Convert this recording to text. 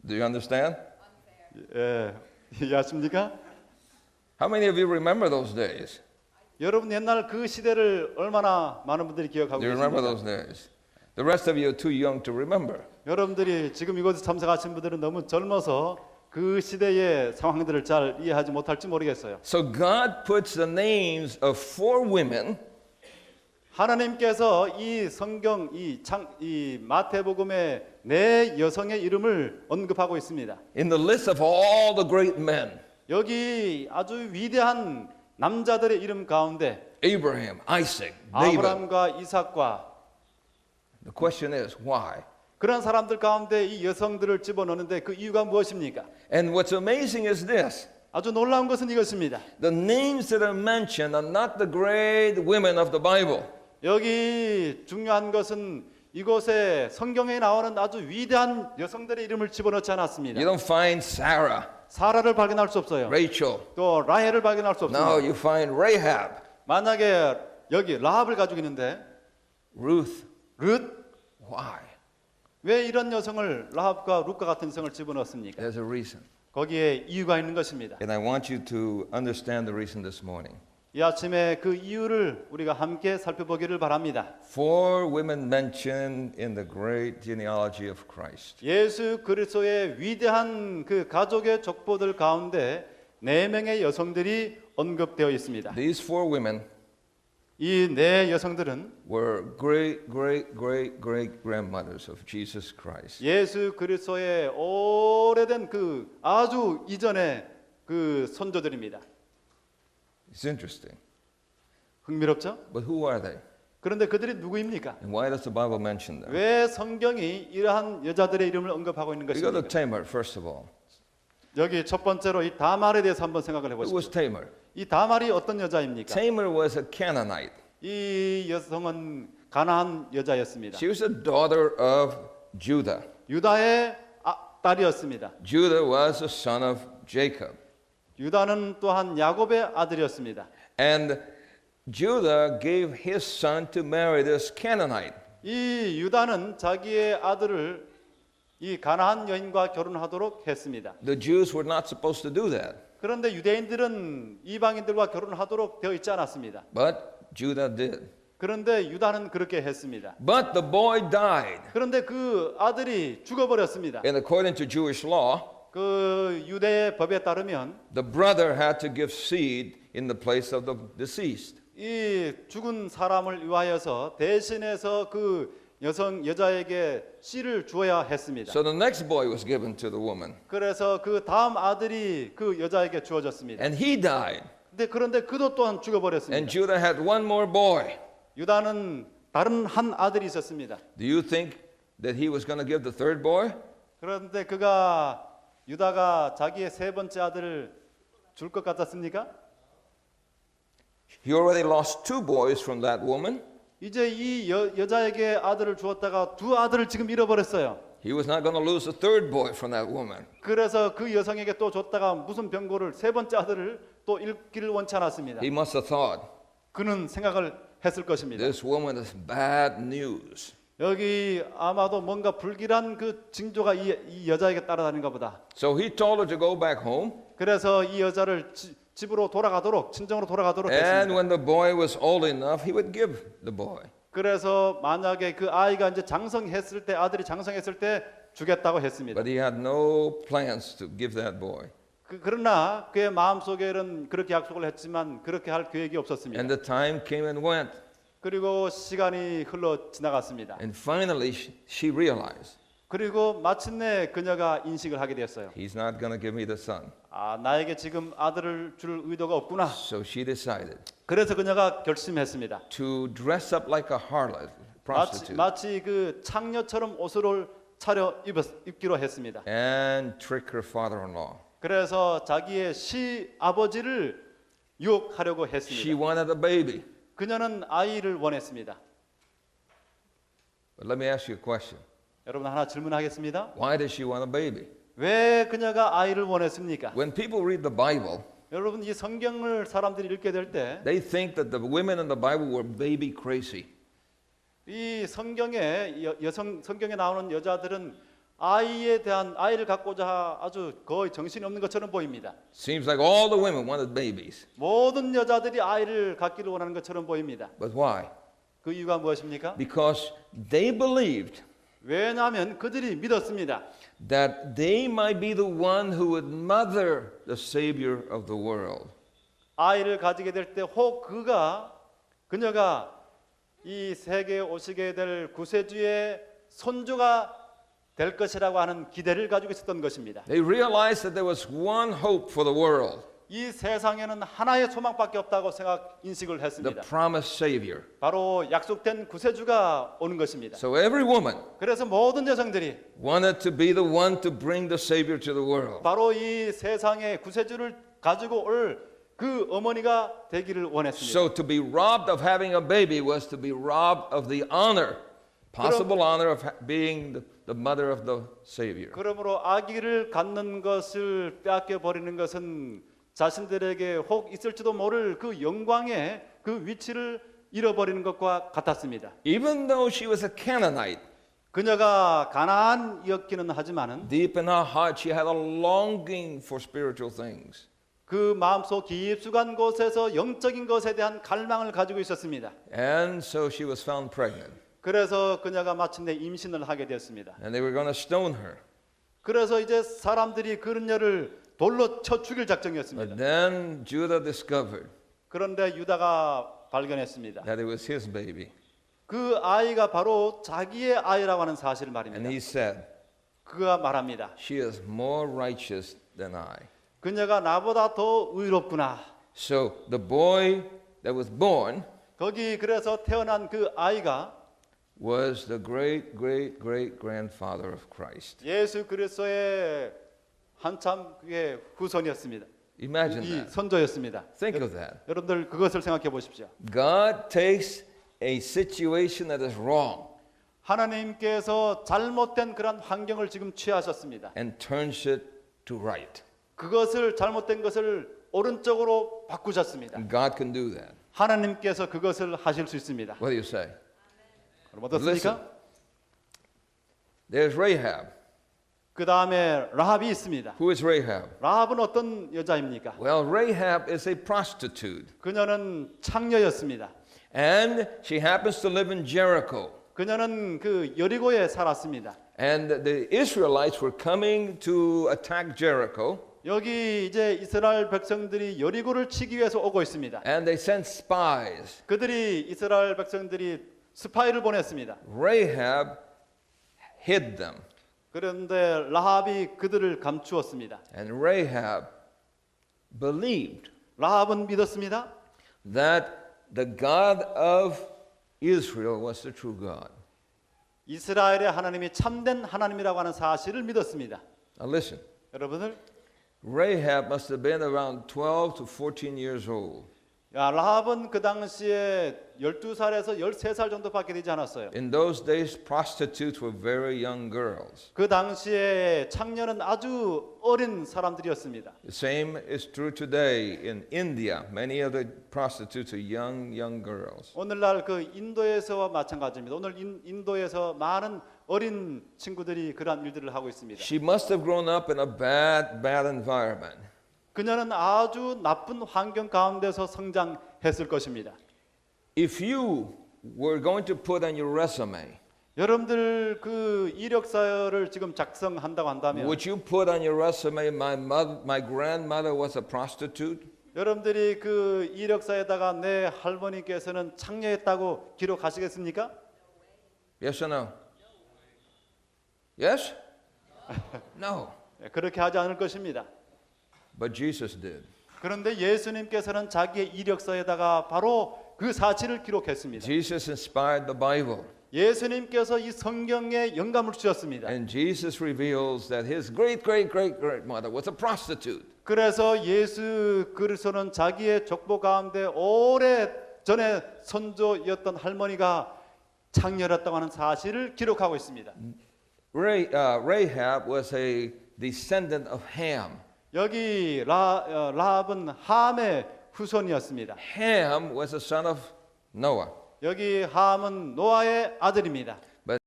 Do you understand? 예, 이해하십니까? How many of you remember those days? 여러분 옛날 그 시대를 얼마나 많은 분들이 기억하고 Do you remember 계십니까? those days? The rest of you are too young to remember. 여러분들이 지금 이곳에 참석하신 분들은 너무 젊어서 그 시대의 상황들을 잘 이해하지 못할지 모르겠어요. So God puts the names of 4 women 하나님께서 이 성경 이 마태복음의 4 여성의 이름을 언급하고 있습니다. in the list of all the great men. 여기 아주 위대한 남자들의 이름 가운데 Abraham, Isaac, David. 아브라함과 이삭과 The question is why? 그런 사람들 가운데 이 여성들을 집어넣는데 그 이유가 무엇입니까? And what's amazing is this. 아주 놀라운 것은 이것입니다. The names that are mentioned are not the great women of the Bible. 여기 중요한 것은 이곳에 성경에 나오는 아주 위대한 여성들의 이름을 집어넣지 않았습니다. You don't find Sarah, 사라를 발견할 수 없어요. Rachel. 또 라헬을 발견할 수 No, 없습니다. you find Rahab, 만약에 여기 라합을 가지고 있는데 Ruth. 룻, Why? 왜 이런 여성을 라합과 룻과 같은 여성을 집어넣습니까? There's a reason. 거기에 이유가 있는 것입니다. And I want you to understand the reason this morning. 이 아침에 그 이유를 우리가 함께 살펴보기를 바랍니다. 4 women mentioned in the great genealogy of Christ. 예수 그리스도의 위대한 그 가족의 족보들 가운데 4명의 여성들이 언급되어 있습니다. These 4 women 이 4 여성들은 were great grandmothers of Jesus Christ. 예수 그리스도의 오래된 그 아주 이전의 그 손조들입니다. It's interesting. 흥미롭죠? But who are they? 그런데 그들이 누구입니까? And why does the Bible mention them? 왜 성경이 이러한 여자들의 이름을 언급하고 있는 We go to 것입니까? Tamar, first of all. 여기 첫 번째로 이 다말에 대해서 한번 생각을 Who 해보십시오. was Tamar? 이 다말이 어떤 여자입니까? Tamar was a Canaanite. 이 여성은 가나안 여자였습니다. She was the daughter of Judah. 유다의 딸이었습니다. Judah was the son of Jacob. 유다는 또한 야곱의 아들이었습니다. And Judah gave his son to marry this Canaanite. 이 유다는 자기의 아들을 이 가나안 여인과 결혼하도록 했습니다. The Jews were not supposed to do that. 그런데 유대인들은 이방인들과 결혼하도록 되어 있지 않았습니다. But Judah did. 그런데 유다는 그렇게 했습니다. But the boy died. 그런데 그 아들이 죽어버렸습니다. And according to Jewish law, 그 유대의 법에 따르면 the brother had to give seed in the place of the deceased. 이 죽은 사람을 위하여서 대신해서 그 여자에게 씨를 주어야 했습니다. So the next boy was given to the woman. 그래서 그 다음 아들이 그 여자에게 주어졌습니다. And he died. 그런데 그도 또한 And 죽어버렸습니다. Judah had one more boy. 유다는 다른 한 아들이 있었습니다. Do you think that he was going to give the third boy? 그런데 유다가 자기의 3번째 아들을 줄 것 같았습니까? He already lost 2 boys from that woman. 이제 이 여자에게 아들을 주었다가 2 아들을 지금 잃어버렸어요. He was not going to lose a third boy from that woman. 그래서 그 여성에게 또 줬다가 무슨 병고를 3번째 아들을 또 잃기를 원치 않았습니다. He must have thought, 그는 생각을 했을 것입니다. this woman is bad news. 여기 아마도 뭔가 불길한 그 징조가 이 여자에게 따라다닌가 보다. So he told her to go back home. 그래서 이 여자를 집으로 돌아가도록 친정으로 돌아가도록 And 했습니다. when the boy was old enough, he would give the boy. 그래서 만약에 그 아이가 이제 장성했을 때 아들이 장성했을 때 주겠다고 했습니다. But he had no plans to give that boy. 그러나 그의 마음속에는 그렇게 약속을 했지만 그렇게 할 계획이 없었습니다. And the time came and went. 그리고 시간이 흘러 지나갔습니다. And finally, she realized, 그리고 마침내 그녀가 인식을 하게 되었어요. he's not going to give me the son. 나에게 지금 아들을 줄 의도가 없구나. So she decided 그래서 그녀가 결심했습니다. to dress up like a harlot, prostitute, 마치 그 창녀처럼 옷을 차려 입기로 했습니다. and trick her father-in-law. 그래서 자기의 시아버지를 유혹하려고 She 했습니다. wanted a baby. 그녀는 아이를 원했습니다. But let me ask you a question. 여러분 하나 질문하겠습니다. Why does she want a baby? 왜 그녀가 아이를 원했습니까? When people read the Bible, 여러분 이 성경을 사람들이 읽게 될 때 they think that the women in the Bible were baby crazy. 이 성경에 성경에 나오는 여자들은 아이를 갖고자 아주 거의 정신이 없는 것처럼 보입니다. Seems like all the women wanted babies. 모든 여자들이 아이를 갖기를 원하는 것처럼 보입니다. But why? 그 이유가 무엇입니까? Because they believed 왜냐하면 그들이 믿었습니다. that they might be the one who would mother the Savior of the world. 아이를 가지게 될 때 혹 그녀가 이 세계에 오시게 될 구세주의 손주가 될 것이라고 하는 기대를 가지고 있었던 것입니다. They realized that there was one hope for the world, 이 세상에는 하나의 소망밖에 없다고 인식을 the 했습니다. promised Savior. 바로 약속된 구세주가 오는 것입니다. So every woman 그래서 모든 여성들이 wanted to be the one to bring the Savior to the world. 바로 이 세상에 구세주를 가지고 올 그 어머니가 되기를 원했습니다. So to be robbed of having a baby was to be robbed of the honor, possible honor of being the mother of the Savior. 그러므로 아기를 갖는 것을 빼앗겨 버리는 것은 자신들에게 혹 있을지도 모를 그 영광의 그 위치를 잃어버리는 것과 같았습니다. Even though she was a Canaanite, 그녀가 가나안이었기는 하지만은 deep in her heart she had a longing for spiritual things. 그 마음속 깊숙한 곳에서 영적인 것에 대한 갈망을 가지고 있었습니다. And so she was found pregnant. 그래서 그녀가 마침내 임신을 하게 되었습니다. And they were going to stone her. 그래서 이제 사람들이 그녀를 돌로 쳐 죽일 작정이었습니다. But then Judah discovered 그런데 유다가 발견했습니다. that it was his baby. 그 아이가 바로 자기의 아이라고 하는 사실을 And 말입니다. he said, 그가 말합니다. she is more righteous than I. 그녀가 나보다 더 의롭구나. So the boy that was born 거기 그래서 태어난 그 아이가 was the great, great, great grandfather of Christ. 예수 그리스도의 한참 그의 후손이었습니다. Imagine 이 that. 선조였습니다. Think of that. 여러분들 그것을 생각해 보십시오. God takes a situation that is wrong 하나님께서 잘못된 그런 환경을 지금 취하셨습니다. and turns it to right. 그것을 잘못된 것을 오른쪽으로 바꾸셨습니다. And God can do that. 하나님께서 그것을 하실 수 있습니다. What do you say? 그럼 어떻습니까? Listen. There's Rahab. 그 다음에 라합이 있습니다. Who is Rahab? 라합은 어떤 여자입니까? Well, Rahab is a prostitute. 그녀는 창녀였습니다. And she happens to live in Jericho. 그녀는 그 여리고에 살았습니다. And the Israelites were coming to attack Jericho. 여기 이제 이스라엘 백성들이 여리고를 치기 위해서 오고 있습니다. And they sent spies. 그들이 이스라엘 백성들이 스파이를 보냈습니다. Rahab hid them. 그런데 라합이 그들을 감추었습니다. And Rahab believed 라합은 믿었습니다. that the God of Israel was the true God. 이스라엘의 하나님이 참된 하나님이라고 하는 사실을 믿었습니다. Now listen, 여러분들, Rahab must have been around 12 to 14 years old. 라합은 그 당시에 12살에서 13살 정도밖에 되지 않았어요. In those days, prostitutes were very young girls. 그 당시에 창녀는 아주 어린 사람들이었습니다. The same is true today in India. Many of the prostitutes are young girls. 오늘날 그 인도에서와 마찬가지입니다. 오늘 인도에서 많은 어린 친구들이 그러한 일들을 하고 있습니다. She must have grown up in a bad environment. 그녀는 아주 나쁜 환경 가운데서 성장했을 것입니다. If you were going to put on your resume, 여러분들 그 이력서를 지금 작성한다고 한다면 would you put on your resume, my grandmother was a prostitute? 여러분들이 그 이력서에다가 내 할머니께서는 창녀였다고 기록하시겠습니까? Yes or no? Yes? No. 그렇게 하지 않을 것입니다. But Jesus did. 그런데 예수님께서는 자기의 이력서에다가 바로 그 사실을 기록했습니다. Jesus inspired the Bible. 예수님께서 이 성경에 영감을 주셨습니다. And Jesus reveals that his great-great-great-grandmother was a prostitute. 그래서 예수 그리스도는 자기의 족보 가운데 오래 전에 선조였던 할머니가 창녀였다고 하는 사실을 기록하고 있습니다. Rahab was a descendant of Ham. 여기 라합은 함의 후손이었습니다. Ham was a son of Noah. 여기 함은 노아의 아들입니다.